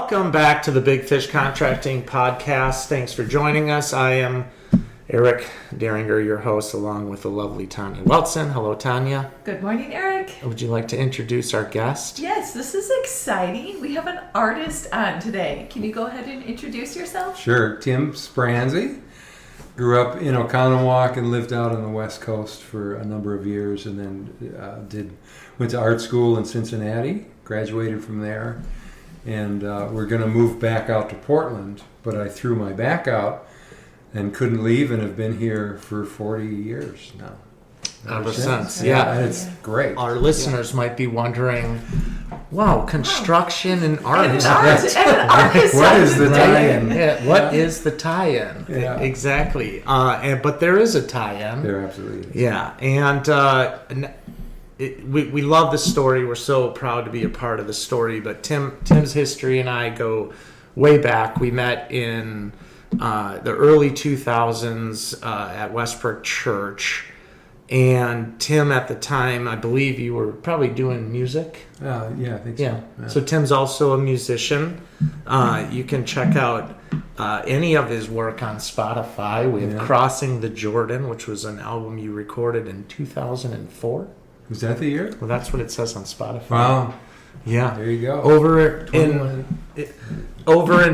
Welcome back to the Big Fish Contracting Podcast. Thanks for joining us. I am Eric Deringer, your host, along with the lovely Tanya Weltzen. Hello, Tanya. Good morning, Eric. Would you like to introduce our guest? Yes, this is exciting. We have an artist on today. Can you go ahead and introduce yourself? Sure. Tim Spransy. Grew up in Oconomowoc and lived out on the West Coast for a number of years, and then went to art school in Cincinnati, graduated from there, and we're going to move back out to Portland, but I threw my back out and couldn't leave, and have been here for 40 years now. Ever since, And it's great. Our listeners might be wondering, wow, construction and art. What is the tie-in? Yeah, what is the tie-in? Yeah. Exactly. But there is a tie-in. There absolutely is. Yeah, and we love the story. We're so proud to be a part of the story. But Tim's history and I go way back. We met in the early 2000s at Westbrook Church. And Tim, at the time, I believe you were probably doing music. Yeah, I think so. Yeah. So Tim's also a musician. You can check out any of his work on Spotify. We have Crossing the Jordan, which was an album you recorded in 2004. Was that the year? Well, that's what it says on Spotify. Wow. Yeah. There you go. Over in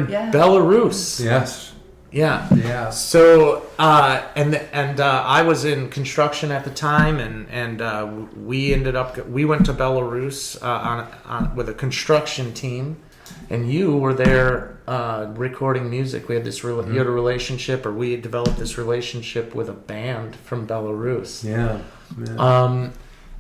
Belarus. Yes. Yeah. Yeah. So I was in construction at the time, and we went to Belarus on with a construction team, and you were there recording music. We had this you had a relationship, or we had developed this relationship with a band from Belarus. Yeah.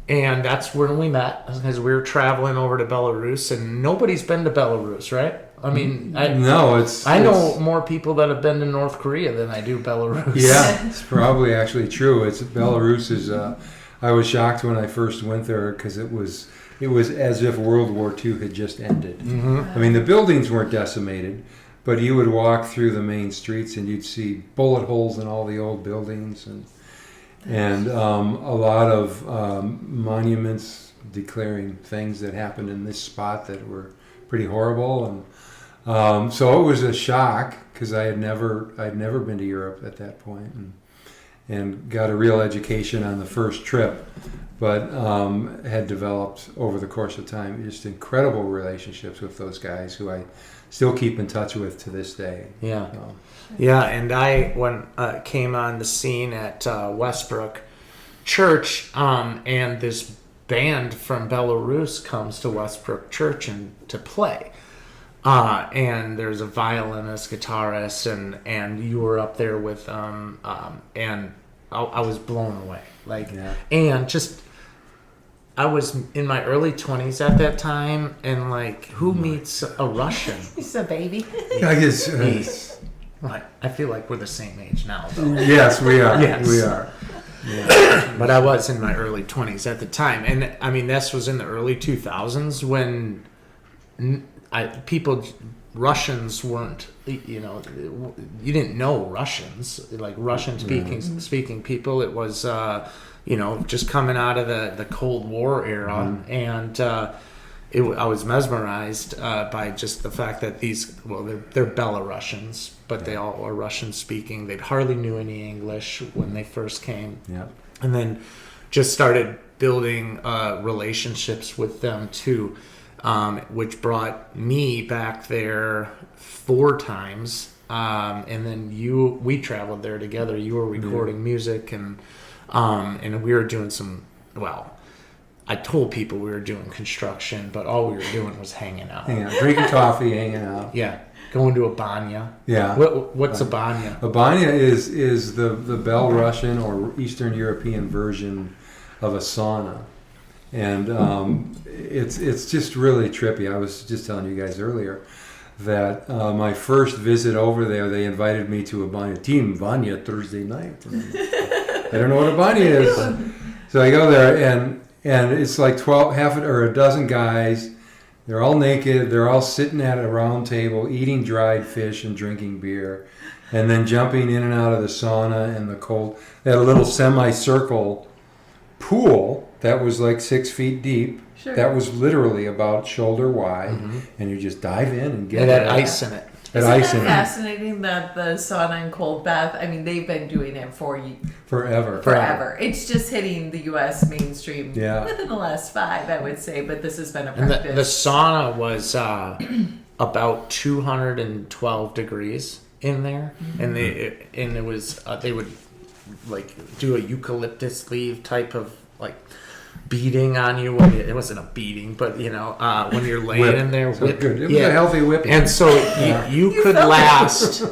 And that's when we met, because we were traveling over to Belarus, and nobody's been to Belarus, right? I mean, I know more people that have been to North Korea than I do Belarus. Yeah, it's probably actually true. Belarus is. I was shocked when I first went there because it was as if World War II had just ended. Mm-hmm. I mean, the buildings weren't decimated, but you would walk through the main streets and you'd see bullet holes in all the old buildings and a lot of monuments declaring things that happened in this spot that were pretty horrible. And so it was a shock because I'd never been to Europe at that point, and got a real education on the first trip, but had developed over the course of time just incredible relationships with those guys who I still keep in touch with to this day. Yeah. Yeah, and I came on the scene at Westbrook Church, and this band from Belarus comes to Westbrook Church to play. And there's a violinist, guitarist, and you were up there with and I was blown away. And just I was in my early 20s at that time, and who meets a Russian? He's a baby. I guess. I feel like we're the same age now, though. Yes, we are. Yes. We are. Yeah. But I was in my early 20s at the time, and I mean this was in the early 2000s when Russians weren't, you didn't know Russians, like Russian speaking people. It was just coming out of the Cold War era, and I was mesmerized by just the fact that they're Belarusians, but they all are Russian speaking. They hardly knew any English when they first came, and then just started building relationships with them too, which brought me back there 4 times, and then we traveled there together. You were recording music, and we were doing some. I told people we were doing construction, but all we were doing was hanging out. Drinking coffee, hanging out. Yeah, going to a banya. Yeah. What's a banya? A banya is the Belarusian or Eastern European version of a sauna, and it's just really trippy. I was just telling you guys earlier that my first visit over there, they invited me to a banya. Team banya Thursday night. I don't know what a banya is, so I go there and it's like a dozen guys. They're all naked. They're all sitting at a round table, eating dried fish and drinking beer, and then jumping in and out of the sauna and the cold. They had a little semicircle pool that was like 6 feet deep. Sure. That was literally about shoulder wide, and you just dive in and get It had it. ice in it. Isn't ice that in it. fascinating that the sauna and cold bath, I mean, they've been doing it Forever. forever. It's just hitting the U.S. mainstream Yeah. within the last 5, I would say, but this has been a And practice. the sauna was about 212 degrees in there, and it was they would like do a eucalyptus leaf type of like beating on you. It wasn't a beating, but when you're laying Whip. in there, So good. It was a healthy whipping. And so you could felt it. last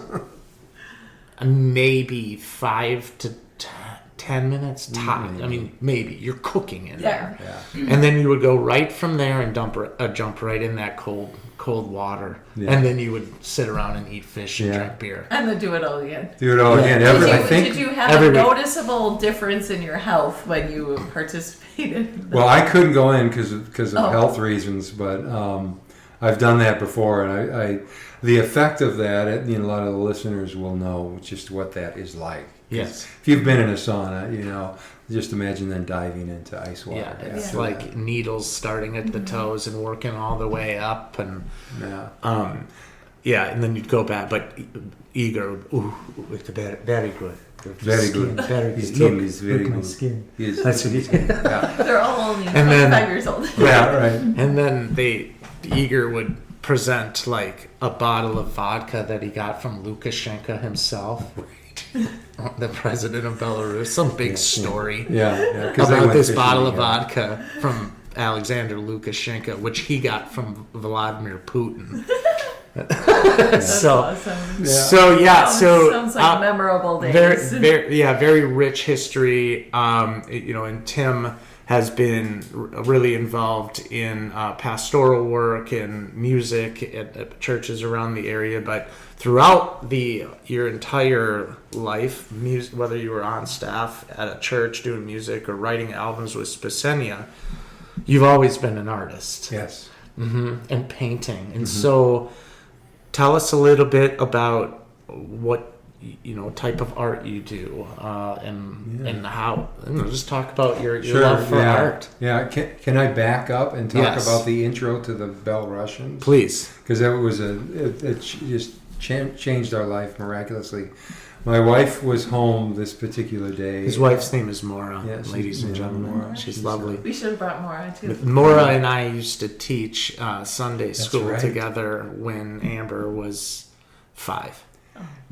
maybe 5 to 10 minutes top. I mean, maybe you're cooking in there. Yeah. And then you would go right from there and jump right in that cold water. Yeah. And then you would sit around and eat fish and Yeah. drink beer. And then do it all again. Do it all again. Did you have every a week. noticeable difference in your health when you participated? Well, I couldn't go in because of Oh. health reasons, but I've done that before, and I the effect of that. A lot of the listeners will know just what that is like. Yes. If you've been in a sauna, just imagine then diving into ice water. Yeah, it's after like needles starting at the toes and working all the way up, and that. Yeah. and then you'd go back. But Igor, it's very good. Very good. Very His good. team is very my good. skin. Yes. That's what he said. Yeah. They're all only And then- 25 years old. Yeah. Right. And then Igor would present like a bottle of vodka that he got from Lukashenko himself, the president of Belarus. Some big story Yeah. 'Cause they about went this fishing bottle of together. vodka from Alexander Lukashenko, which he got from Vladimir Putin. That's so, awesome. sounds Sounds like memorable days. very rich history. And Tim has been really involved in pastoral work and music at churches around the area. But throughout your entire life, whether you were on staff at a church doing music or writing albums with Spasenia, you've always been an artist. Yes. And painting. And so tell us a little bit about what type of art you do, and how. Just talk about your love for art. Yeah. Can I back up and talk Yes. about the intro to the Belarusians? Please. Because that was it just changed our life miraculously. My wife was home this particular day. His wife's name is Maura, Yes, ladies and gentlemen. Maura. She's lovely. We should have brought Maura too. Maura and I used to teach Sunday school right. together when Amber was 5.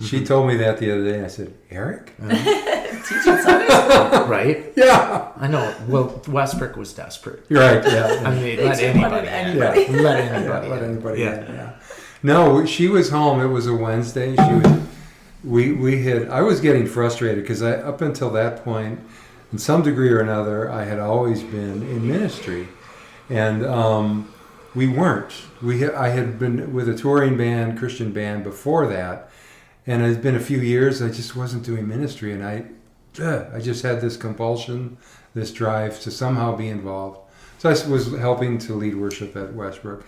She told me that the other day. I said, Eric? Teaching Sunday school. Right? Yeah. I know. Well, Westbrook was desperate. You're right. Yeah. I mean, They let just wanted anybody in. anybody. Let Yeah, anybody let in. anybody Yeah. in. Yeah. No, she was home. It was a Wednesday. I was getting frustrated because up until that point, in some degree or another, I had always been in ministry, and we weren't. I had been with a touring band, Christian band before that, and it's been a few years. I just wasn't doing ministry, and I just had this compulsion, this drive to somehow be involved. So I was helping to lead worship at Westbrook.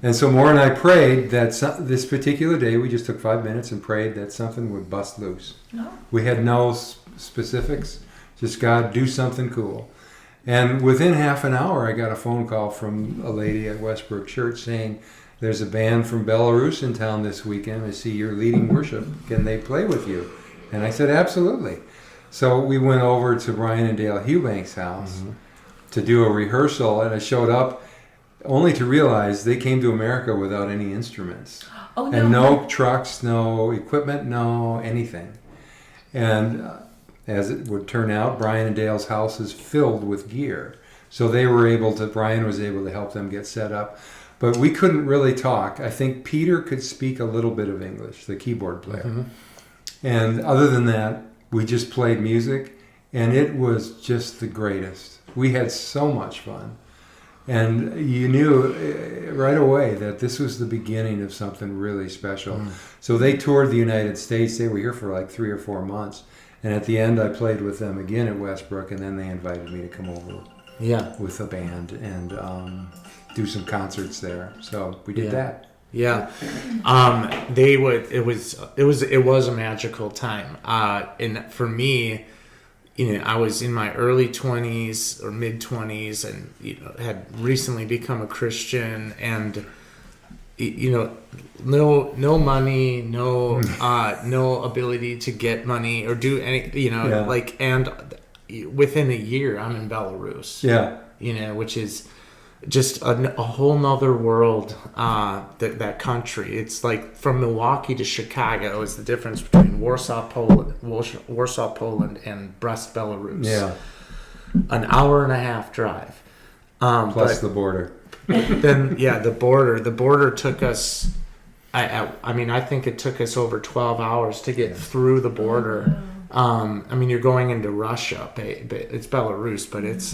And so Maura and I prayed that this particular day, we just took 5 minutes and prayed that something would bust loose. No. We had no specifics, just God, do something cool. And within half an hour, I got a phone call from a lady at Westbrook Church saying, there's a band from Belarus in town this weekend. I see you're leading worship. Can they play with you? And I said, absolutely. So we went over to Brian and Dale Hubank's house to do a rehearsal, and I showed up only to realize they came to America without any instruments. Oh, no. And no trucks, no equipment, no anything. And as it would turn out, Brian and Dale's house is filled with gear. So Brian was able to help them get set up. But we couldn't really talk. I think Peter could speak a little bit of English, the keyboard player. And other than that, we just played music, and it was just the greatest. We had so much fun. And you knew right away that this was the beginning of something really special. So they toured the United States. They were here for like 3 or 4 months. And at the end, I played with them again at Westbrook, and then they invited me to come over with a band and do some concerts there. So we did that. Yeah. It was a magical time. And for me, I was in my early 20s or mid 20s, and had recently become a Christian, and no money, no ability to get money or do any, and within a year I'm in Belarus. Which is just a whole nother world. That country, it's like from Milwaukee to Chicago is the difference between Warsaw, Poland, and Brest, Belarus. An hour and a half drive. Plus the border. Then the border took us. I think it took us over 12 hours to get through the border. You're going into Russia, but it's Belarus, but it's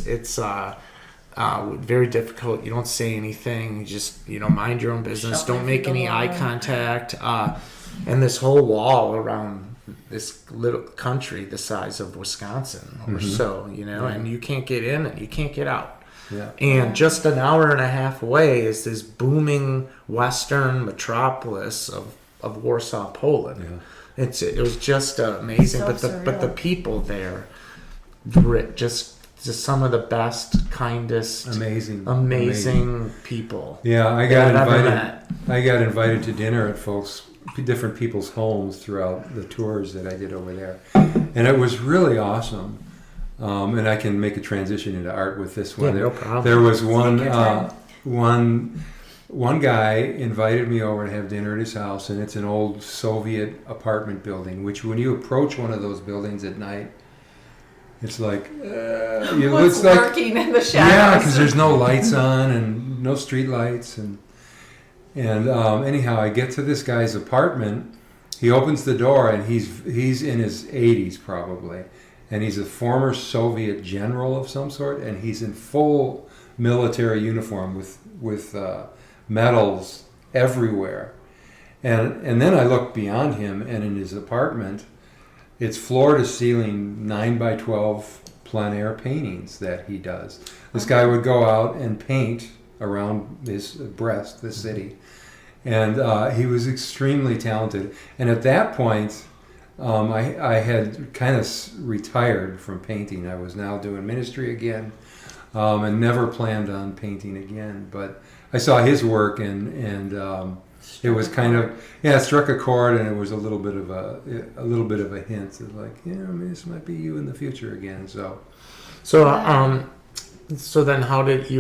very difficult. You don't say anything. You just mind your own business. Don't make any eye contact. And this whole wall around this little country the size of Wisconsin or so, and you can't get in and you can't get out. And just an hour and a half away is this booming western metropolis of Warsaw, Poland. It was just amazing. So but the people there, just some of the best, kindest, amazing people. I got invited to dinner at different people's homes throughout the tours that I did over there, and it was really awesome. And I can make a transition into art with this one. No problem. There was one guy invited me over to have dinner at his house, and it's an old Soviet apartment building, which when you approach one of those buildings at night, it's like what's lurking in the shadows. Yeah, because there's no lights on and no street lights, and anyhow, I get to this guy's apartment. He opens the door, and he's in his 80s probably. And he's a former Soviet general of some sort, and he's in full military uniform with medals everywhere. And then I look beyond him, and in his apartment, it's floor to ceiling 9x12 plein air paintings that he does. This guy would go out and paint around his Brest, the city, and he was extremely talented. And at that point, I had kind of retired from painting. I was now doing ministry again, and never planned on painting again. But I saw his work, and it was kind of it struck a chord, and it was a little bit of a hint of like, this might be you in the future again. So then how did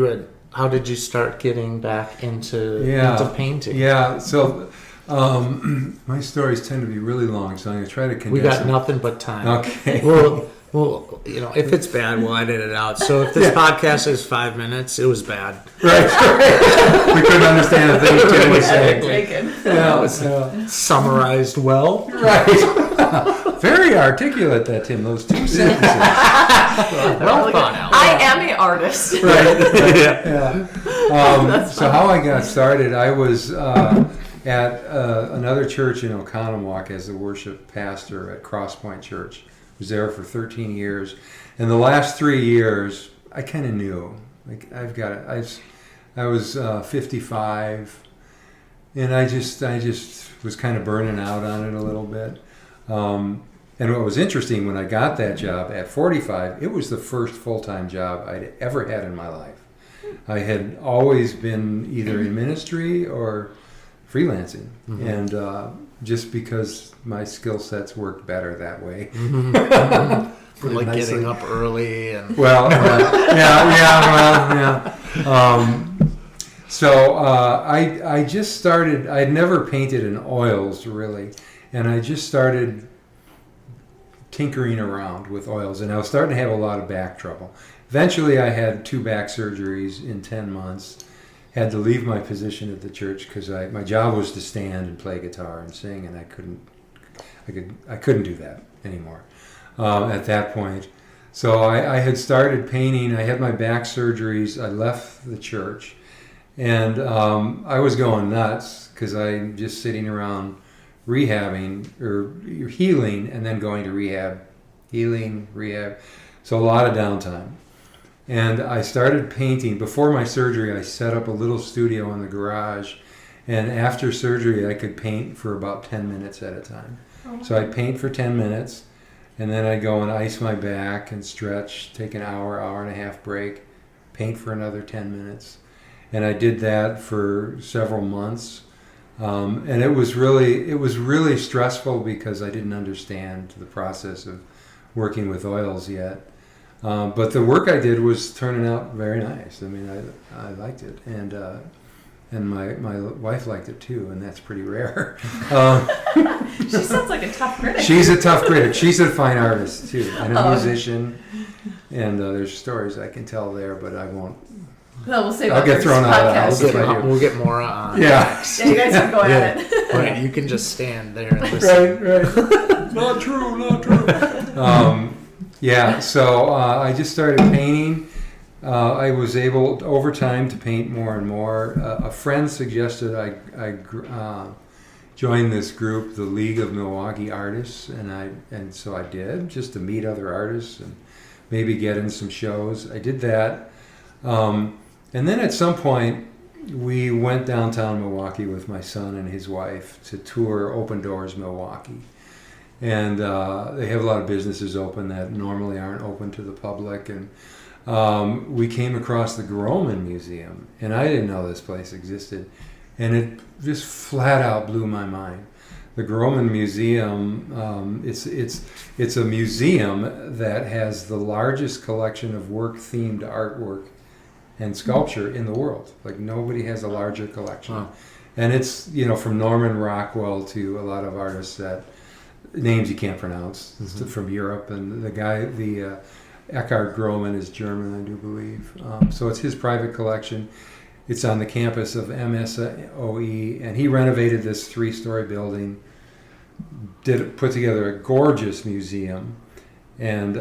you start getting back into painting? So. My stories tend to be really long, so I'm going to try to condense We got them. nothing but time. Okay. Well, if it's bad, we'll edit it out. So if this podcast is 5 minutes, it was bad. Right. We couldn't understand a thing Tim was saying. Summarized well. Right. Very articulate, that Tim. Those two sentences. Well thought out. I am an artist. Right. So how I got started, I was at another church in Oconomowoc as the worship pastor at Crosspoint Church. Was there for 13 years, and the last 3 years I kind of knew, like I was 55, and I just was kind of burning out on it a little bit. And what was interesting, when I got that job at 45, it was the first full-time job I'd ever had in my life. I had always been either in ministry or freelancing, and just because my skill sets worked better that way. Like getting up early and So I just started. I'd never painted in oils really, and I just started tinkering around with oils, and I was starting to have a lot of back trouble. Eventually, I had 2 back surgeries in 10 months. Had to leave my position at the church because my job was to stand and play guitar and sing, and I couldn't do that anymore at that point. So I had started painting. I had my back surgeries. I left the church, and I was going nuts because I'm just sitting around rehabbing or healing and then going to rehab, healing, rehab. So a lot of downtime. And I started painting. Before my surgery, I set up a little studio in the garage. And after surgery, I could paint for about 10 minutes at a time. So I'd paint for 10 minutes. and then I'd go and ice my back and stretch, take an hour, hour and a half break, paint for another 10 minutes. And I did that for several months. And it was really stressful because I didn't understand the process of working with oils yet. But the work I did was turning out very nice. I mean, I liked it, and my wife liked it too, and that's pretty rare. She sounds like a tough critic. She's a tough critic. She's a fine artist too, and a musician. And there's stories I can tell there, but I won't. No, we'll save I'll get thrown out of the house. We'll get Maura on. Yeah. Yeah, you guys can go at it. Right, you can just stand there and listen. Right. Not true. Yeah, so I just started painting. I was able, over time, to paint more and more. A friend suggested I join this group, the League of Milwaukee Artists, and so I did, just to meet other artists and maybe get in some shows. I did that. And then at some point, we went downtown Milwaukee with my son and his wife to tour Open Doors Milwaukee. And they have a lot of businesses open that normally aren't open to the public. And we came across the Grohmann Museum, and I didn't know this place existed. And it just flat out blew my mind. The Grohmann Museum, it's a museum that has the largest collection of work-themed artwork and sculpture in the world. Like, nobody has a larger collection. Wow. And it's, from Norman Rockwell to a lot of artists that names you can't pronounce, from Europe. And the Eckhard Grohmann is German, I do believe. So it's his private collection. It's on the campus of MSOE, and he renovated this 3-story building, put together a gorgeous museum, and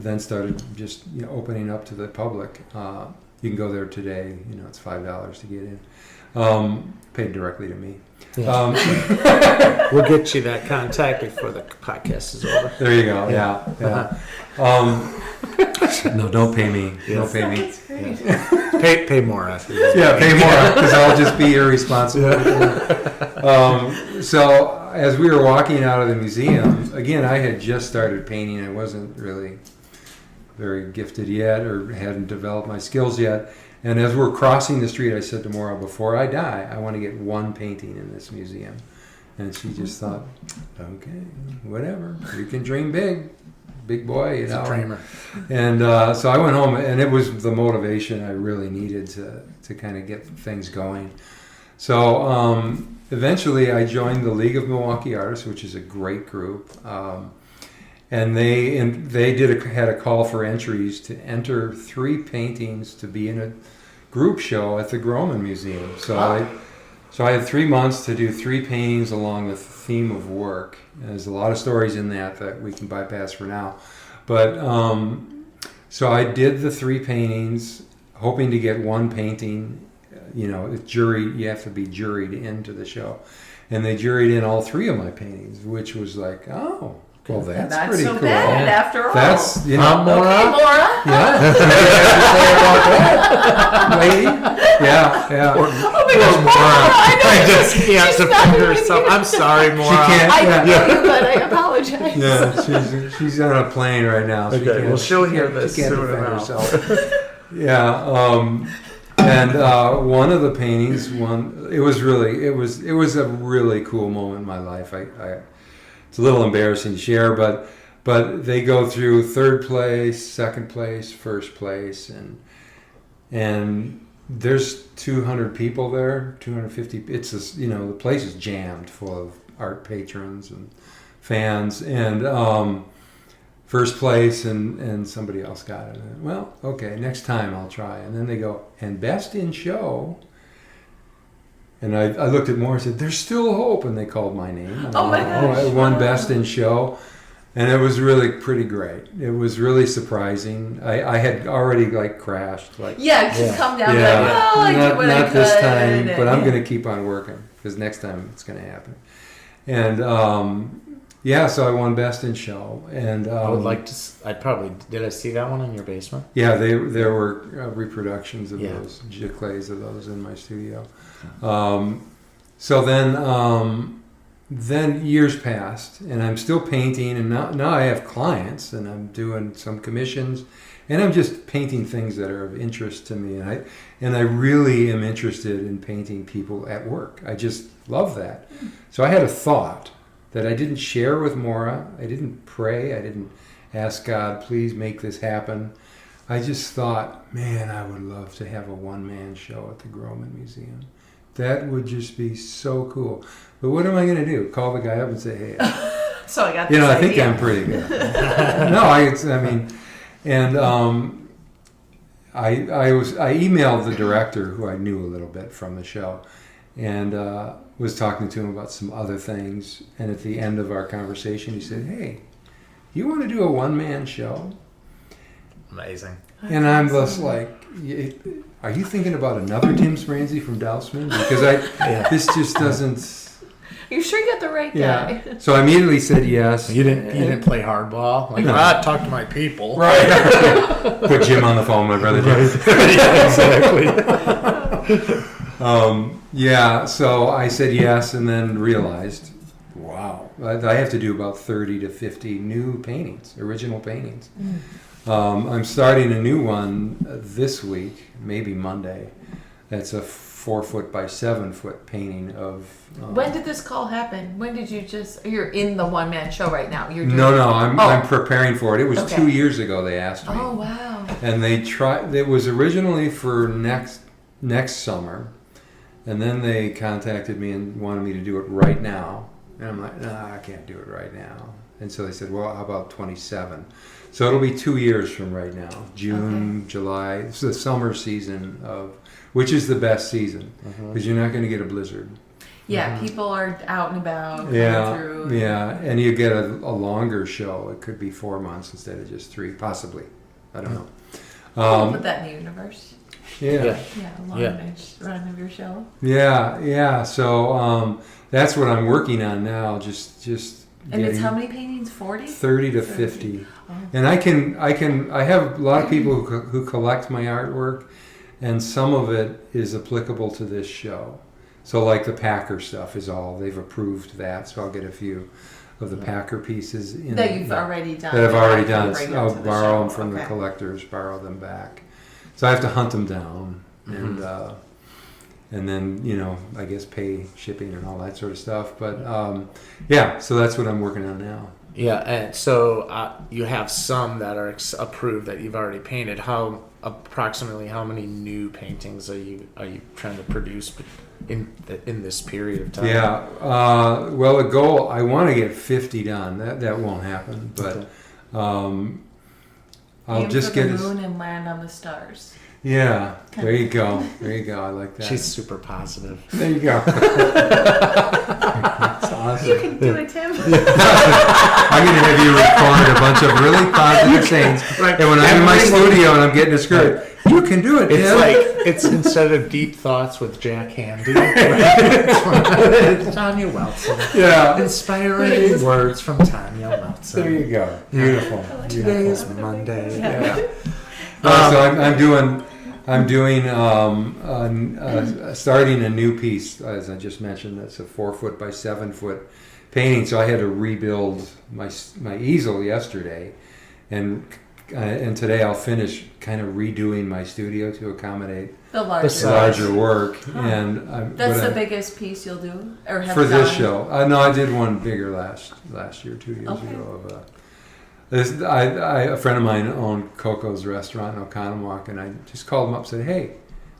then started just opening up to the public. You can go there today. It's $5 to get in. Paid directly to me. Yeah. We'll get you that contact before the podcast is over. There you go. Yeah. No, don't pay me. Don't pay me. That's great. Pay Maura. Yeah, pay more, because I'll just be irresponsible. So as we were walking out of the museum, again, I had just started painting. I wasn't really very gifted yet, or hadn't developed my skills yet. And as we're crossing the street, I said to Maura, before I die, I want to get one painting in this museum. And she just thought, okay, whatever. You can dream big. Big boy, He's a dreamer. And so I went home, and it was the motivation I really needed to kind of get things going. So eventually I joined the League of Milwaukee Artists, which is a great group. And they had a call for entries to enter 3 paintings to be in a group show at the Grohmann Museum. So I had 3 months to do 3 paintings along the theme of work. And there's a lot of stories in that we can bypass for now. But so I did the 3 paintings, hoping to get one painting. You have to be juried into the show. And they juried in all 3 of my paintings, which was like, oh, well, that's pretty so cool. bad after all. That's, Okay, Maura. Yeah. Lady? Yeah. Oh my gosh, Maura! I know. I just can't defend herself. I'm sorry, Maura. She can't. I know you, but I apologize. Yeah, she's on a plane right now. So Okay, well, she'll hear this she can't soon defend enough. herself. Yeah. And one of the paintings, it was a really cool moment in my life. It's a little embarrassing to share, but they go through 3rd place, 2nd place, 1st place, and there's 200 people there, 250. It's the place is jammed full of art patrons and fans, and 1st place, and somebody else got it. Well, okay, next time I'll try. And then they go, and best in show. And I looked at Maura and said, there's still hope. And they called my name. Oh my gosh. I won best in show. And it was really pretty great. It was really surprising. I had already crashed. Just come down Yeah. I did what I Not could. this time, but I'm and- going to keep on working, because next time it's going to happen. And so I won best in show. And I would like to. Did I see that one in your basement? Yeah, there were reproductions of Yeah. those, giclées of those in my studio. So then then years passed, and I'm still painting, and now I have clients, and I'm doing some commissions, and I'm just painting things that are of interest to me, and I really am interested in painting people at work. I just love that. So I had a thought that I didn't share with Maura. I didn't pray. I didn't ask God, please make this happen. I just thought, man, I would love to have a one-man show at the Grohmann Museum. That would just be so cool. But what am I going to do? Call the guy up and say, hey, So I got this I think idea. I'm pretty good. No, I mean, and I emailed the director, who I knew a little bit from the show, and was talking to him about some other things. And at the end of our conversation, he said, hey, you want to do a one-man show? Amazing. And I'm just like, are you thinking about another Tim Spransy from Dousman? Because this just doesn't. You sure you got the right guy? Yeah. So I immediately said yes. You didn't play hardball? Like, No. talk to my people. Right. Put Jim on the phone, my brother Jim. Yeah, exactly. So I said yes, and then realized, wow, I have to do about 30 to 50 new paintings, original paintings. I'm starting a new one this week, maybe Monday. That's a 4-foot by 7-foot painting of. When did this call happen? When did you you're in the one-man show right now? You're doing No, I'm preparing for it. It was Okay. 2 years ago they asked me. Oh, wow. And they tried. It was originally for next summer, and then they contacted me and wanted me to do it right now. And I'm like, nah, I can't do it right now. And so they said, well, how about 27? So it'll be 2 years from right now, June, July. It's the summer season which is the best season because you're not going to get a blizzard. Yeah, people are out and about. Coming through. Yeah, and you get a longer show. It could be 4 months instead of just 3, possibly. I don't know. We'll put that in the universe. Yeah. Yeah, a long run of your show. Yeah. So that's what I'm working on now. Just And it's getting how many paintings? 40? 30 to 50. And I have a lot of people who collect my artwork, and some of it is applicable to this show. So like the Packer stuff they've approved that, so I'll get a few of the Packer pieces That you've already done. that I've already done. Bring them I'll to the borrow show. them from the Okay. collectors, borrow them back. So I have to hunt them down and then I guess pay shipping and all that sort of stuff. But so that's what I'm working on now. Yeah, and so you have some that are approved that you've already painted. Approximately how many new paintings are you trying to produce in this period of time? Yeah, well, the goal, I want to get 50 done. That won't happen, but I'll Aim just for get the moon and land on the stars. Yeah, there you go. I like that. She's super positive. There you go. That's awesome. You can do it, Tim. I'm going to have you record a bunch of really positive things. Right. And when I'm in my studio and I'm getting discouraged, you can do it, It's Tim. like it's instead of deep thoughts with Jack Handy, it's Tanya Welson. Yeah. Inspiring words from Tanya Welson. There you go. Beautiful. Today is Monday. Yeah. So I'm doing starting a new piece, as I just mentioned. That's a 4-foot by 7-foot painting. So I had to rebuild my easel yesterday, and today I'll finish kind of redoing my studio to accommate The The larger work. And That's the biggest piece you'll do, or have for this done? show. No, I did one bigger last year, 2 years Okay. ago. A friend of mine owned Coco's restaurant in Oconomowoc, and I just called him up and said, hey,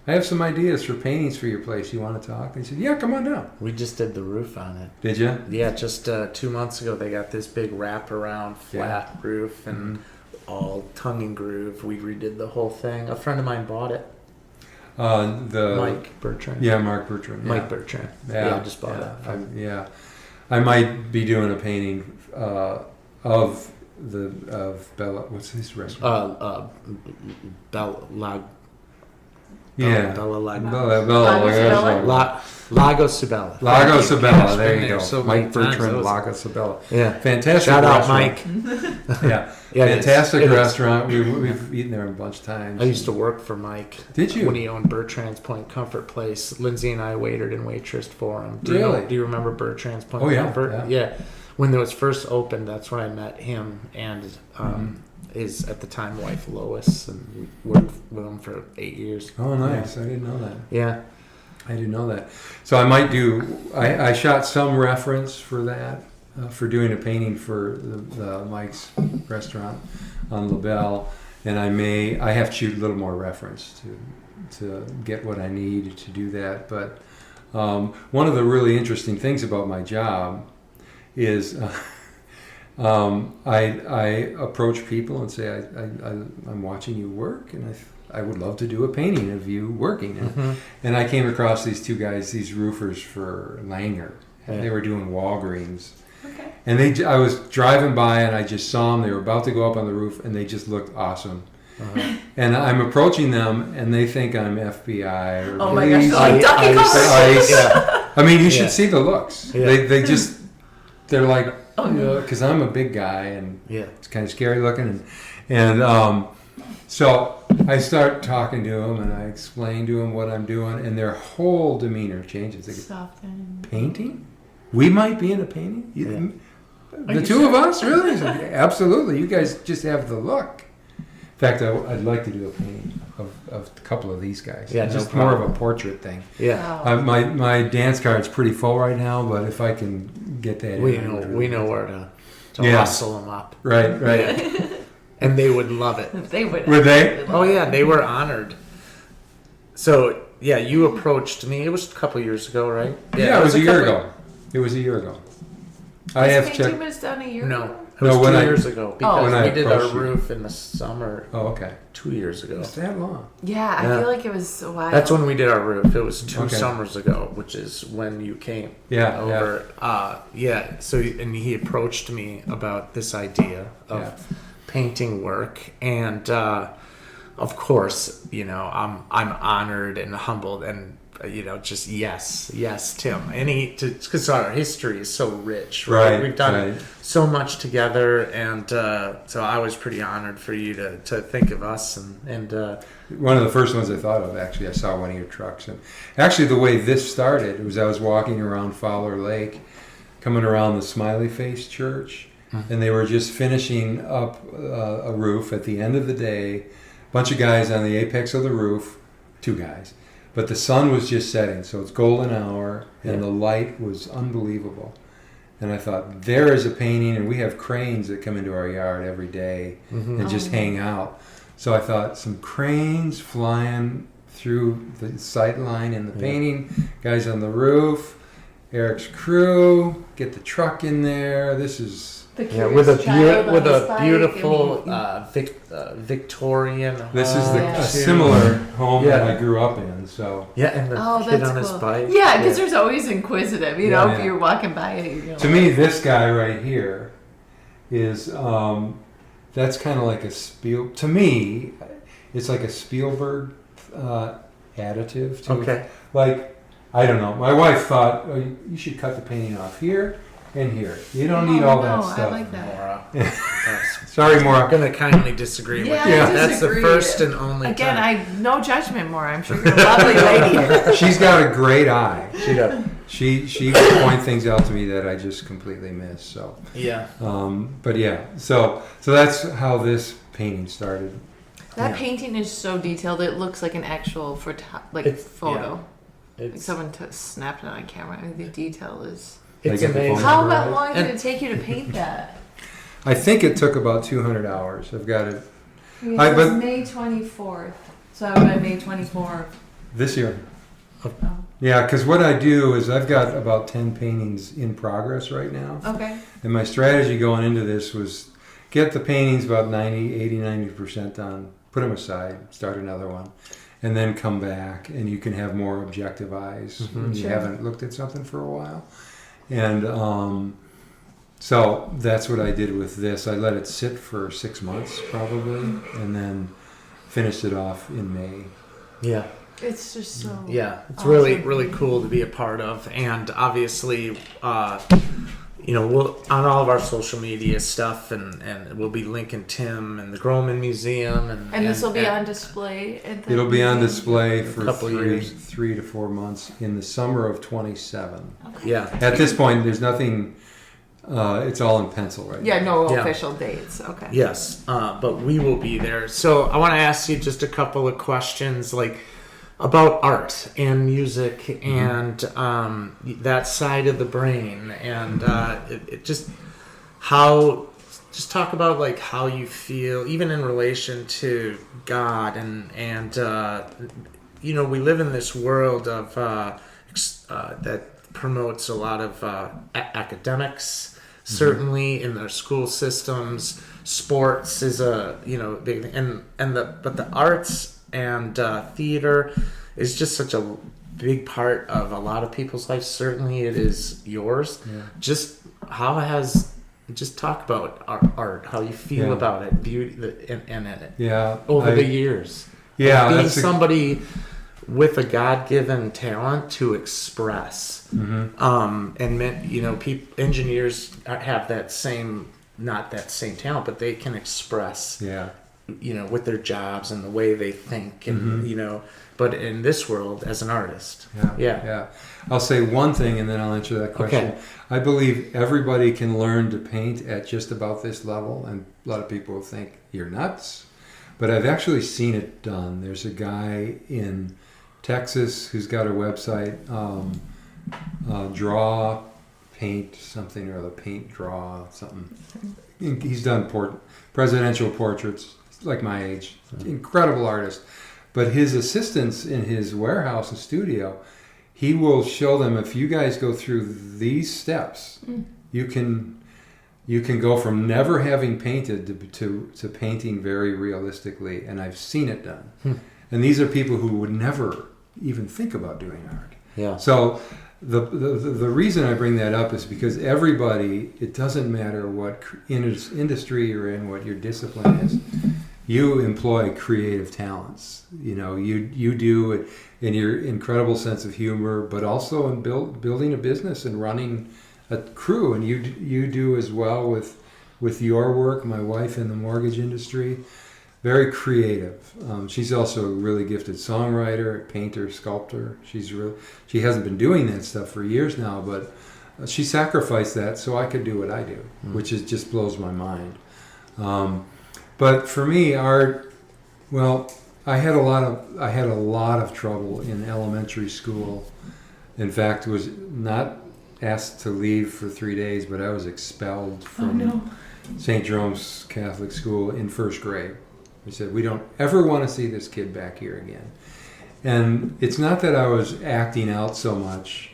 I have some ideas for paintings for your place. You want to talk? And he said, yeah, come on down. We just did the roof on it. Did you? Yeah, just 2 months ago they got this big wraparound flat roof and all tongue and groove. We redid the whole thing. A friend of mine bought it. Mike Bertrand. Yeah, Mark Bertrand. Yeah. Mike Bertrand. Yeah, I just bought it. I might be doing a painting of Bella. What's his restaurant? Yeah. Bella Lago. Lago Sabella. Lago Sabella, there Been you go. so Mike many times. Bertrand, Those- Lago Sabella. Yeah. Fantastic Shout out, restaurant. Mike. Yeah, Yeah, it is. fantastic It is. restaurant. We've eaten there a bunch of times. I used to work for Mike. Did you? When he owned Bertrand's Point Comfort Place. Lindsay and I waited and waitressed for him. Really? Do you remember Bertrand's Point Oh, yeah, Comfort? yeah. When it was first opened, that's when I met him and his, at the time, wife Lois. And we worked with him for 8 years. Oh, nice. I didn't know that. Yeah. I didn't know that. So I might do. I shot some reference for that, for doing a painting for the Mike's restaurant on LaBelle, and I have to shoot a little more reference to get what I need to do that. But one of the really interesting things about my job is I approach people and say I'm watching you work, and I would love to do a painting of you working. Mm-hmm. And I came across these two guys, these roofers for Langer. And Yeah. they were doing Walgreens. Okay. And I was driving by and I just saw them. They were about to go up on the roof and they just looked awesome. Uh-huh. And I'm approaching them and they think I'm FBI or Oh my gosh, police. they're like ducky covers. Ice. Yeah. I mean, you Yeah. should see the looks. Yeah. They're like, Oh, because I'm a big guy and Yeah. it's kind of scary looking. So I start talking to them and I explain to them what I'm doing, and their whole demeanor changes. They go, Soften. painting? We might be in a painting? Yeah. The two of us? Really? I said, absolutely. You guys just have the look. In fact, I'd like to do a painting of a couple of these guys. Yeah, no just more of problem. a portrait thing. Yeah. Wow. My dance card's pretty full right now, but if I can get that We in, I would know really where to Yeah. hustle them up. Right. And they would love it. They would. Were they? Oh yeah, they were honored. So yeah, you approached me. It was a couple years ago, right? Yeah, it was a year couple- ago. It was a year ago. I have Painting checked. was done a year No, ago? it was No, when 2 I- years ago because when I we did our approached you. roof in the summer Oh, okay. 2 years ago. It's that long. Yeah, I Yeah. feel like it was a while. That's when we did our roof. It was 2 Okay. summers ago, which is when you came Yeah. over. So and he approached me about this idea of Yeah. painting work, and of course, I'm honored and humbled, and just yes, Tim. Because our history is so rich, right? Right, We've done right. so much together, and so I was pretty honored for you to think of us, and One of the first ones I thought of, actually, I saw one of your trucks. And actually, the way this started was I was walking around Fowler Lake, coming around the Smiley Face Church, and they were just finishing up a roof at the end of the day. A bunch of guys on the apex of the roof, 2 guys. But the sun was just setting, so it's golden hour, and Yeah. the light was unbelievable. And I thought, there is a painting, and we have cranes that come into our yard every day and just hang out. So I thought, some cranes flying through the sight line in the painting, guys on the roof, Eric's crew, get the truck in there. This is... The yeah, curious with child on his a bike, beautiful I mean, Victorian. This is home, Yeah. a too. similar home that Yeah. I grew up in, so... Yeah, and the Oh, kid that's on his cool. bike. Yeah, because there's always inquisitive. You know, Yeah. if you're walking by it, you're To me, this guy right here is... that's kind of like a to me, it's like a Spielberg additive to Okay. Like, I don't know. My wife thought, oh, you should cut the painting off here and here. You don't need all that stuff. I like that. Maura. Sorry, I'm Maura. going to kindly disagree with Yeah, you. I That's the disagree. first and only Again, time. no judgment, more. I'm sure you're a lovely lady. She's got a great eye. She got, She will point things out to me that I just completely miss. So, yeah. but yeah, so that's how this painting started. That Yeah. painting is so detailed; it looks like an actual It's- photo. Like It's, someone snapped it on camera. I mean, the detail is. it's I get the amazing. phone How number about right? long did it take you to paint that? I think it took about 200 hours. I've got it It I- was but- May 24th, so I would have May 24th. this year. Oh. Yeah, because what I do is I've got about 10 paintings in progress right now. Okay. And my strategy going into this was get the paintings about 90% done, put them aside, start another one, and then come back, and you can have more objective eyes when you Sure. haven't looked at something for a while. And so that's what I did with this. I let it sit for 6 months probably, and then finished it off in May. Yeah. It's just so Yeah, it's awesome. really cool to be a part of, and obviously, we'll on all of our social media stuff, and we'll be linking Tim and the Grohmann Museum, And this will be on display at the It'll be on museum? display for couple years. 3 to 4 months in the summer of 27. Yeah, At this point, there's nothing. It's all in pencil right now. Yeah, no Yeah. official dates. Okay. yes, but we will be there. So I want to ask you just a couple of questions, like about art and music and that side of the brain, and it just talk about like how you feel, even in relation to God, and we live in this world of that promotes a lot of academics, certainly in their school systems. Sports is a big thing, but the arts and theater is just such a big part of a lot of people's lives. Certainly, it is yours. Yeah. Just talk about art, how you feel Yeah. about it, beauty, and it Yeah. over the years. Yeah, being that's somebody with a God-given talent to express, engineers have that same, not that same talent, but they can express. Yeah. With their jobs and the way they think, and but in this world as an artist. Yeah. I'll say one thing and then I'll answer that question. Okay. I believe everybody can learn to paint at just about this level, and a lot of people will think you're nuts, but I've actually seen it done. There's a guy in Texas who's got a website, draw, paint something or other, paint, draw something. He's done presidential portraits, like my age, incredible artist. But his assistants in his warehouse and studio, he will show them, if you guys go through these steps, you can go from never having painted to painting very realistically, and I've seen it done. And these are people who would never even think about doing art. Yeah. So the reason I bring that up is because everybody, it doesn't matter what industry you're in, what your discipline is, you employ creative talents. You do it in your incredible sense of humor, but also in building a business and running a crew. And you do as well with your work. My wife in the mortgage industry, very creative. She's also a really gifted songwriter, painter, sculptor. She hasn't been doing that stuff for years now, but she sacrificed that so I could do what I do, which just blows my mind. But for me, art, well, I had a lot of trouble in elementary school. In fact, was not asked to leave for 3 days, but I was expelled from St. Jerome's Catholic School in first grade. They said, we don't ever want to see this kid back here again. And it's not that I was acting out so much.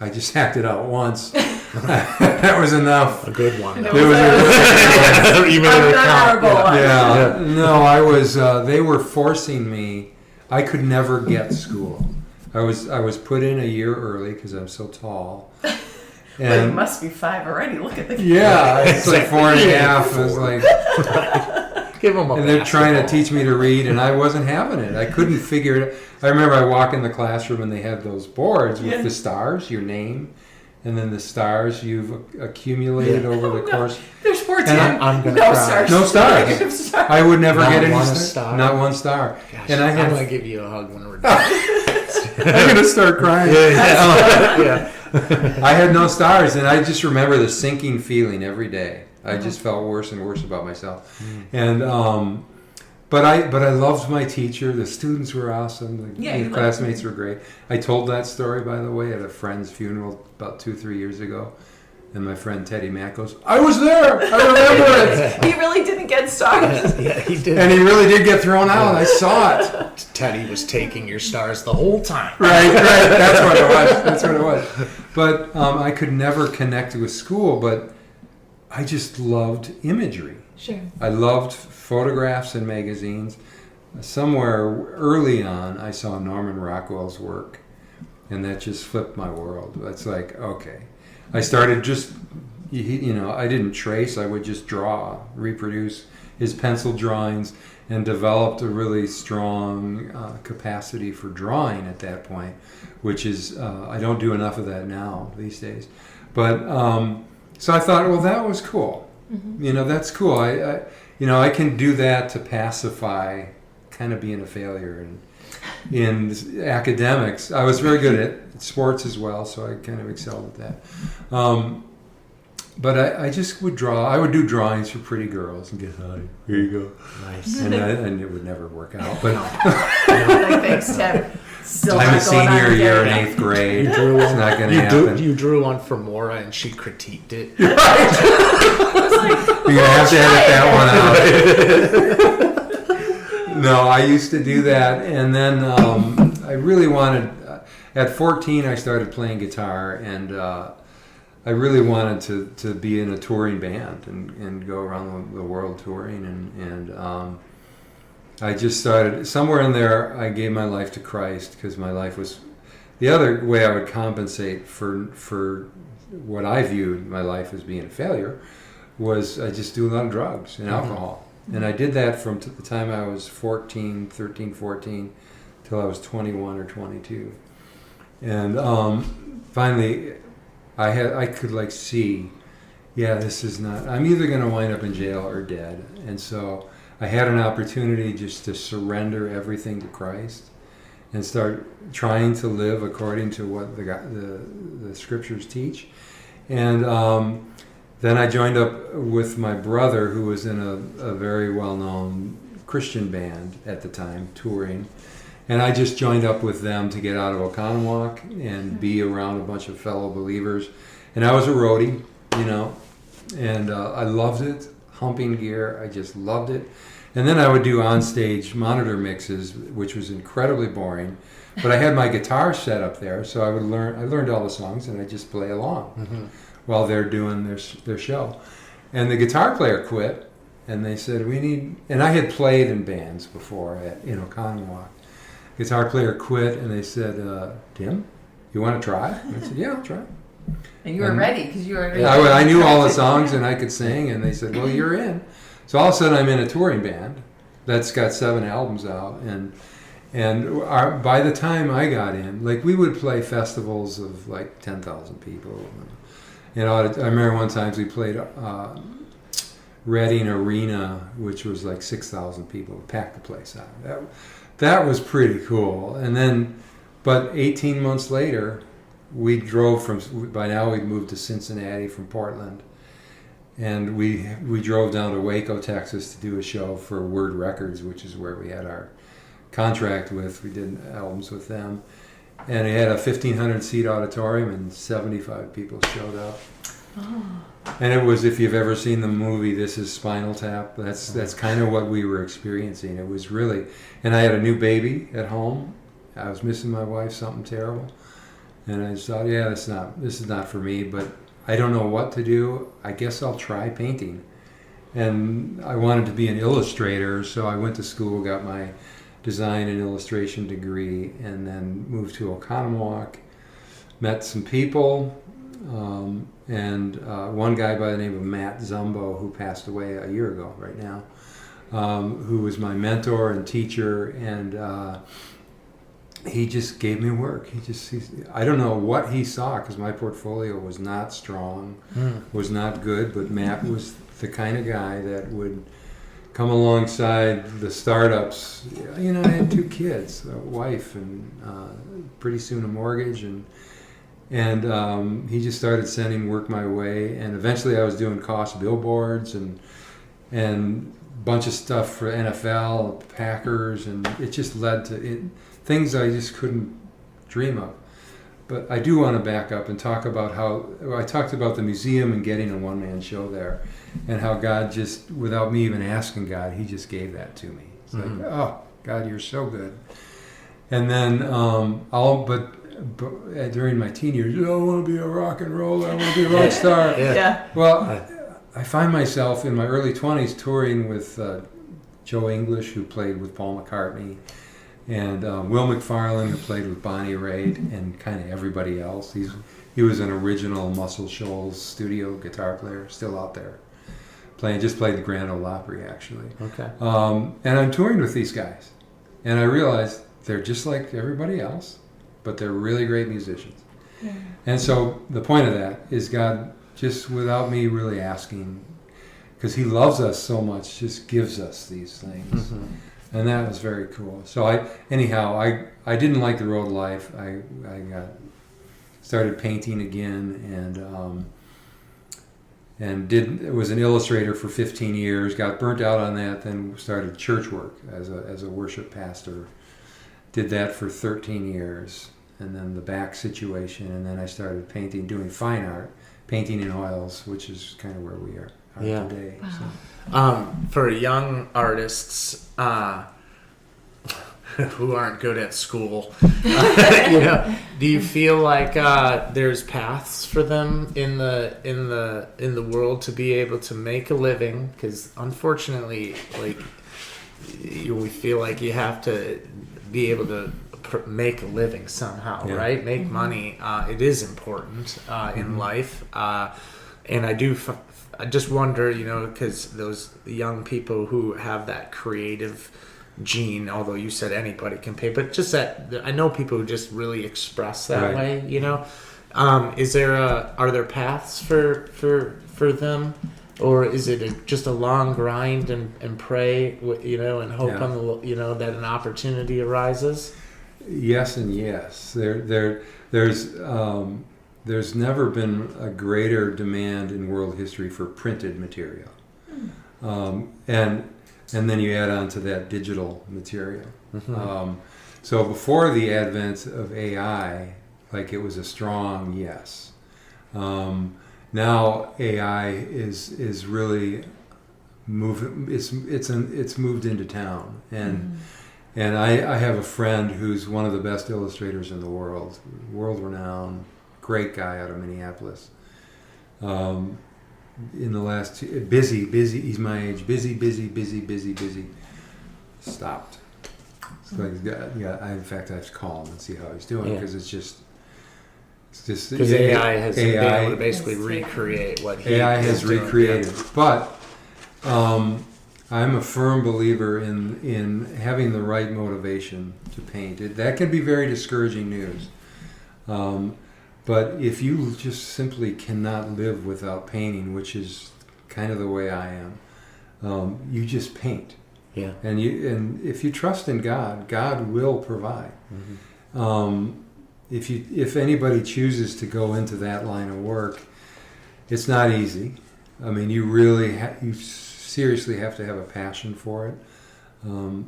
I just acted out once. That was enough. A good one. There was You made it count. yeah. No, I was. They were forcing me. I could never get school. I was put in a year early because I'm so tall. Well, you must be 5 already. Look at the Yeah, it's like 4.5. I was like, Give them a and they're trying to basketball. teach me to read, and I wasn't having it. I couldn't figure it. I remember I walk in the classroom and they had those boards with the stars, your name, and then the stars you've accumulated over the course. There's 14. And I'm gonna no cry. stars. No stars. I would never Not get any one stars. star? Not one star. Gosh, And I I'm had. gonna give you a hug when we're done. I'm gonna start crying. Yeah. I had no stars, and I just remember the sinking feeling every day. I just felt worse and worse about myself, and but I loved my teacher. The students were awesome. The classmates were great. I told that story, by the way, at a friend's funeral about 2-3 years ago, and my friend Teddy Mack goes, "I was there. I remember it." He really didn't get stars. Yeah, he did. And he really did get thrown out. I saw it. Teddy was taking your stars the whole time. Right. That's what it was. But I could never connect with school, but I just loved imagery. Sure. I loved photographs and magazines. Somewhere early on, I saw Norman Rockwell's work, and that just flipped my world. It's like, okay. I started just, I didn't trace. I would just draw, reproduce his pencil drawings and developed a really strong capacity for drawing at that point, which is, I don't do enough of that now these days. But, so I thought, well, that was cool. That's cool. I can do that to pacify kind of being a failure. And in academics, I was very good at sports as well, so I kind of excelled at that. But I just would draw. I would do drawings for pretty girls and get, here you go. Nice. And it would never work out. But Like, thanks, Tim. Still I'm a not going senior on year in today. 8th grade. It's not going to happen. You drew one for Maura and she critiqued it. You're going to have to edit that one out. No, I used to do that. And then I really wanted, at 14, I started playing guitar. And I really wanted to be in a touring band and go around the world touring. And I just started, somewhere in there, I gave my life to Christ because my life was, the other way I would compensate for what I viewed my life as being a failure was I just do a lot of drugs and alcohol. And I did that from the time I was 13, 14, till I was 21 or 22. And finally, I could like see, this is not, I'm either going to wind up in jail or dead. And so I had an opportunity just to surrender everything to Christ and start trying to live according to what the scriptures teach. And then I joined up with my brother, who was in a very well-known Christian band at the time, touring. And I just joined up with them to get out of Oconomowoc and be around a bunch of fellow believers. And I was a roadie, and I loved it. Humping gear, I just loved it. And then I would do onstage monitor mixes, which was incredibly boring. But I had my guitar set up there, so I learned all the songs, and I just play along while they're doing their show. And the guitar player quit, and they said, and I had played in bands before in Oconomowoc. Guitar player quit, and they said, Tim, you want to try? And I said, yeah, I'll try. And you were ready because you were. I knew all the songs and I could sing, and they said, well, you're in. So all of a sudden I'm in a touring band that's got 7 albums out, and by the time I got in, like, we would play festivals of like 10,000 people. And I remember one time we played Reading Arena, which was like 6,000 people, packed the place out. That was pretty cool. And then, but 18 months later, we drove by now we'd moved to Cincinnati from Portland. And we drove down to Waco, Texas to do a show for Word Records, which is where we had our contract with. We did albums with them. And it had a 1,500-seat auditorium, and 75 people showed up. Oh. And it was, if you've ever seen the movie This Is Spinal Tap, that's kind of what we were experiencing. It was really, and I had a new baby at home. I was missing my wife, something terrible. And I just thought, this is not for me, but I don't know what to do. I guess I'll try painting. And I wanted to be an illustrator, so I went to school, got my design and illustration degree, and then moved to Oconomowoc, met some people, and one guy by the name of Matt Zumbo, who passed away a year ago right now, who was my mentor and teacher, and he just gave me work. I don't know what he saw, because my portfolio was not strong, was not good, but Matt was the kind of guy that would come alongside the startups. I had 2 kids, a wife, and pretty soon a mortgage, and he just started sending work my way, and eventually I was doing cost billboards and bunch of stuff for NFL, Packers, and it just led to things I just couldn't dream of. But I do want to back up and talk about how I talked about the museum and getting a one-man show there, and how God just, without me even asking God, he just gave that to me. It's like, oh, God, you're so good. And then during my teen years, I want to be a rock and roller, I want to be a rock star. Yeah. Well, I find myself in my early 20s touring with Joe English, who played with Paul McCartney, and Will McFarlane, who played with Bonnie Raitt, and kind of everybody else. He was an original Muscle Shoals studio guitar player, still out there, just played the Grand Ole Opry actually. Okay. And I'm touring with these guys, and I realized they're just like everybody else, but they're really great musicians. Yeah. And so the point of that is God, just without me really asking, because He loves us so much, just gives us these things. Mm-hmm. And that was very cool. So I didn't like the road of life. I started painting again, and was an illustrator for 15 years. Got burnt out on that. Then started church work as a worship pastor. Did that for 13 years, and then the back situation, and then I started painting, doing fine art, painting in oils, which is kind of where we are today. Wow. So. For young artists who aren't good at school, do you feel like there's paths for them in the world to be able to make a living? Because unfortunately, we feel like you have to be able to make a living somehow, right? Make money. It is important in life, and I just wonder, because those young people who have that creative gene, although you said anybody can paint, but just that, I know people who just really express that way, are there paths for them, or is it just a long grind and pray, and hope on that an opportunity arises? Yes and yes. There's never been a greater demand in world history for printed material, and then you add on to that digital material. Mm-hmm. So before the advent of AI, it was a strong yes. Now AI is really moving. It's moved into town, and I have a friend who's one of the best illustrators in the world, world-renowned, great guy out of Minneapolis. In the last busy, he's my age, busy. Stopped. So in fact, I have to call him and see how he's doing, because it's just because AI has been able to basically recreate what he AI has doing. recreated. But I'm a firm believer in having the right motivation to paint. That can be very discouraging news. But if you just simply cannot live without painting, which is kind of the way I am, you just paint. Yeah. And if you trust in God, God will provide. Mm-hmm. If anybody chooses to go into that line of work, it's not easy. I mean, you really you seriously have to have a passion for it,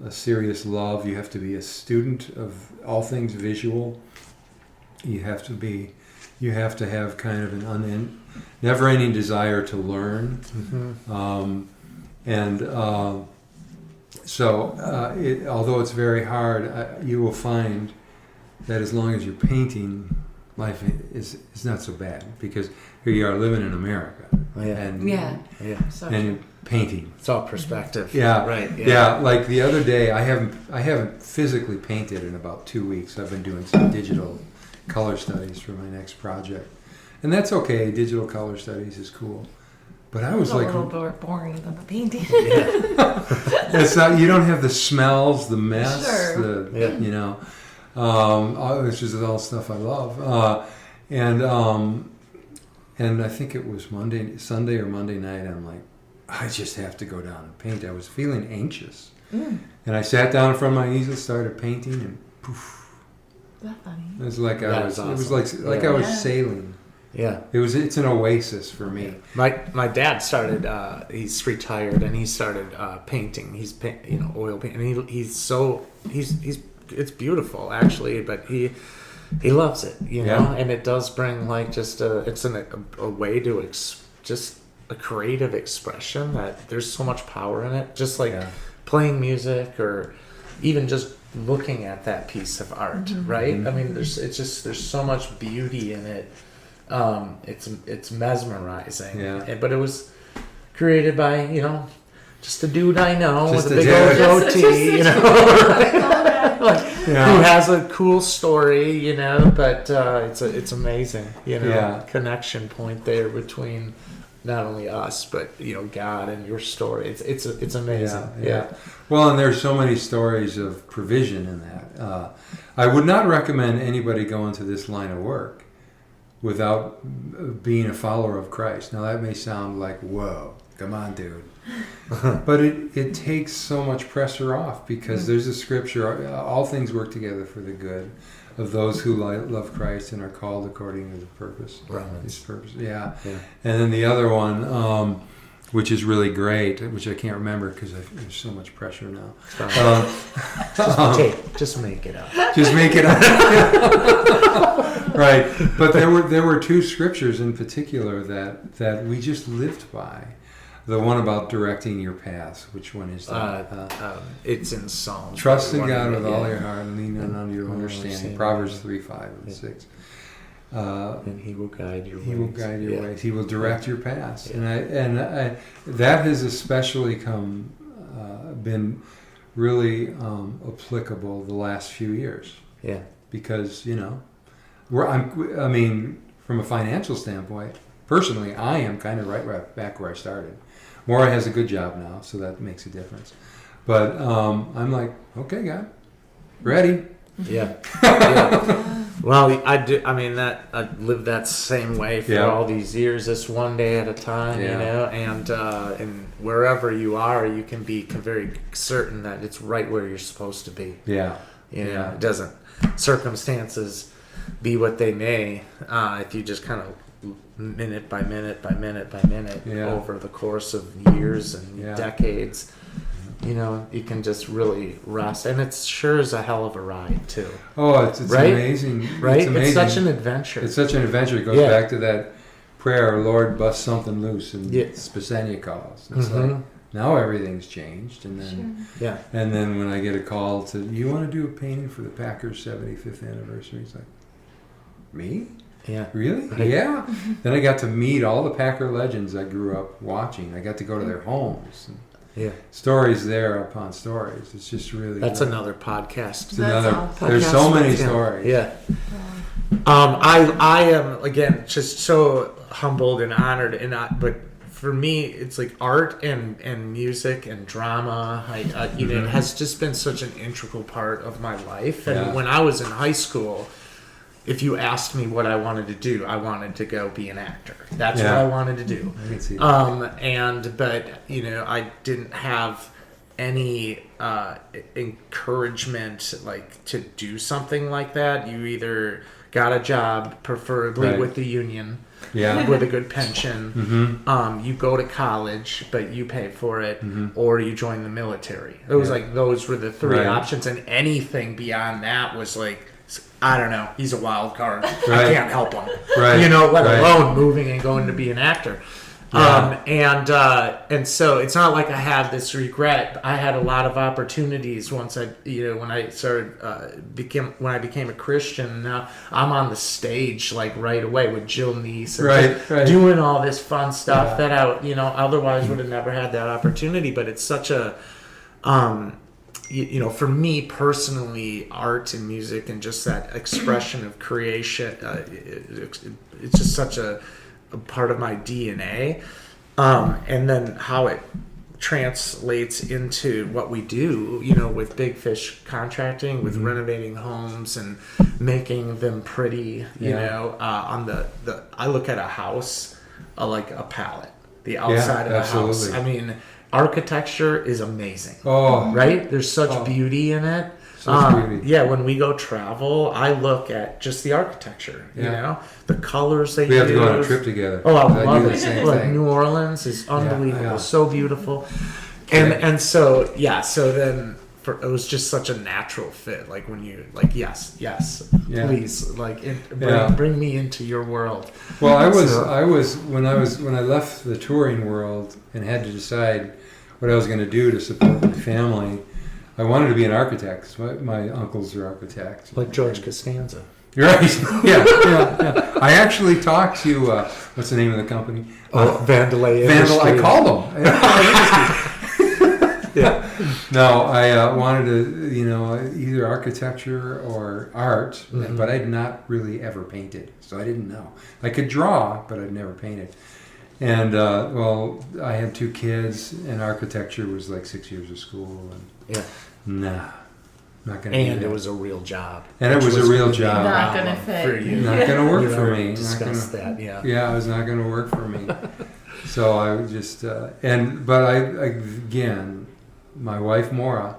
a serious love. You have to be a student of all things visual. You have to have kind of an never-ending desire to learn. Mm-hmm. Although it's very hard, you will find that as long as you're painting, life is not so bad, because here you are living in America, and you're painting. It's all perspective. Yeah, right. Yeah, like the other day, I haven't physically painted in about 2 weeks. I've been doing some digital color studies for my next project, and that's okay. Digital color studies is cool, but I was a little more boring than the painting. It's not. You don't have the smells, the mess, Sure. It's just all stuff I love. And I think it was Sunday or Monday night. I'm like, I just have to go down and paint. I was feeling anxious, and I sat down in front of my easel, started painting, and poof. That's funny. It was like awesome. It was like I was sailing. Yeah. It's an oasis for me. My dad started. He's retired, and he started painting. He's oil paint, and he's it's beautiful actually, but he loves it, and it does bring it's a way to just a creative expression that there's so much power in it. Just playing music, or even just looking at that piece of art, right? I mean, there's so much beauty in it. It's mesmerizing. But it was created by just a dude I know Just with a big old goatee, who has a cool story, but it's amazing, connection point there between not only us, but God and your story. It's amazing. Yeah. Well, and there's so many stories of provision in that. I would not recommend anybody go into this line of work without being a follower of Christ. Now, that may sound like, whoa, come on, dude. But it takes so much pressure off, because there's a scripture, all things work together for the good of those who love Christ and are called according to the purpose. His purpose. Yeah. And then the other one, which is really great, which I can't remember because there's so much pressure now. Just make it up. Just make it up. Right. But there were two scriptures in particular that we just lived by. The one about directing your paths. Which one is that? It's in Psalms. Trust in God with all your heart and lean not on your understanding. Proverbs 3, 5, and 6. And He will guide your ways. He will guide your ways. He will direct your paths. And I that has especially been really applicable the last few years. Yeah. Because from a financial standpoint, personally, I am kind of right back where I started. Maura has a good job now, so that makes a difference. But I'm like, okay, God, ready. Yeah. Well, I do. I mean, I lived that same way for all these years. Just one day at a time, and wherever you are, you can be very certain that it's right where you're supposed to be. Yeah. It doesn't. Circumstances be what they may. If you just kind of minute by minute by minute by minute over the course of years and decades, you can just really rest, and it's sure is a hell of a ride too. Oh, it's right? Amazing, right? It's amazing. It's such an adventure. It's such an adventure. It goes back to that prayer, Lord, bust something loose, and Spransy calls. It's like, now everything's changed, and then and then when I get a call to, you want to do a painting for the Packers 75th anniversary? It's like, me? Yeah. Really? Right. Yeah. Then I got to meet all the Packer legends I grew up watching. I got to go to their homes. Stories there upon stories. It's just really. That's another podcast. There's so many stories. Yeah. I am again just so humbled and honored, but for me, it's like art and music and drama. It has just been such an integral part of my life. And when I was in high school, if you asked me what I wanted to do, I wanted to go be an actor. That's what I wanted to do. I can see that. But I didn't have any encouragement to do something like that. You either got a job, preferably with the union, with a good pension. You go to college, but you pay for it, or you join the military. It was like those were the three options, and anything beyond that was like, I don't know, he's a wild card. I can't help him. Let alone moving and going to be an actor. And so it's not like I have this regret. I had a lot of opportunities once when I started when I became a Christian. Now I'm on the stage right away with Jill Neese and doing all this fun stuff that I otherwise would have never had that opportunity. But it's such a for me personally, art and music and just that expression of creation, it's just such a part of my DNA. And then how it translates into what we do, with Big Fish Contracting, with renovating homes and making them pretty, I look at a house like a palette, the outside of a house. I mean, architecture is amazing. Oh, right? There's such beauty in it. When we go travel, I look at just the architecture, the colors they use. We have to go on a trip together. Oh, I love it. New Orleans is unbelievable. So beautiful. And so then it was just such a natural fit. Like when you yes, please, bring me into your world. Well, I was when I left the touring world and had to decide what I was going to do to support my family. I wanted to be an architect. My uncles are architects. Like George Costanza. You're right. Yeah. I actually talked to, what's the name of the company? Vandalay Industries. I called them. No, I wanted to, either architecture or art, but I'd not really ever painted. So I didn't know. I could draw, but I'd never painted. And well, I had 2 kids, and architecture was like 6 years of school, and Yeah. nah, not gonna. do And that. it was a real job. And it which was a real job. Not gonna fit. for you. Not gonna work We for already me. Not discussed gonna, that. Yeah. yeah, it was not gonna work for me. So I would just but I again, my wife Maura,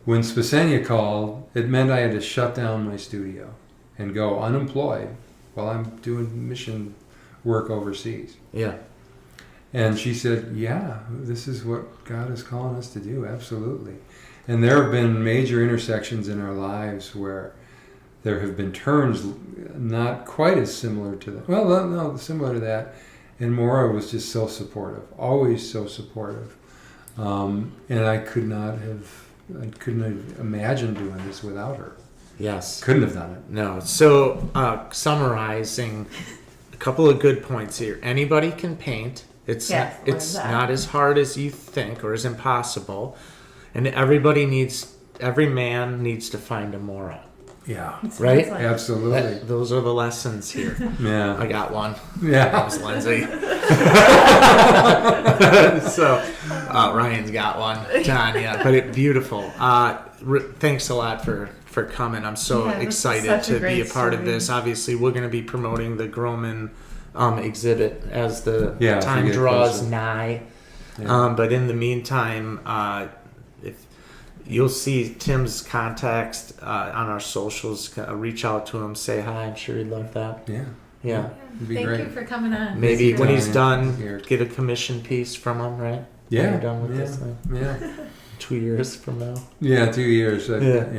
when Spasenia called, it meant I had to shut down my studio and go unemployed while I'm doing mission work overseas. Yeah. And she said, yeah, this is what God is calling us to do, absolutely. And there have been major intersections in our lives where there have been turns not quite as similar to that. Well, no, similar to that. And Maura was just so supportive, always so supportive. And I couldn't have imagined doing this without her. Yes. Couldn't have done it. No. So, summarizing a couple of good points here. Anybody can paint. It's Yes, it's learn that. not as hard as you think or as impossible. And every man needs to find a Maura. Yeah, Right? Like- absolutely. Those are the lessons here. I Yeah, got one. yeah. That was Lindsay. So Ryan's got one. John, yeah. But beautiful. Thanks a lot for coming. I'm so Yeah, this is excited such a to be a great part of story. this. Obviously, we're going to be promoting the Grohmann exhibit as the Yeah, as we time get draws closer. nigh. Yeah. But in the meantime, if you'll see Tim's contacts on our socials, reach out to him, say hi. I'm sure he'd love that. Yeah, Yeah. it'd be Thank great. you for coming on. Maybe when he's Yeah. done, Here. get a commission piece from him, right? When Yeah, you're done with yeah, this thing. yeah. 2 years from now. Yeah, 2 years. Yeah. I've got a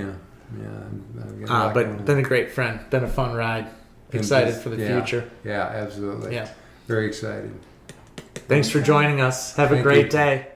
lot going on. But been a great friend. Been a fun ride. And Excited just- for the yeah, future. Yeah, absolutely. Yeah. Very excited. Thanks for joining us. Have a Thank great you. day.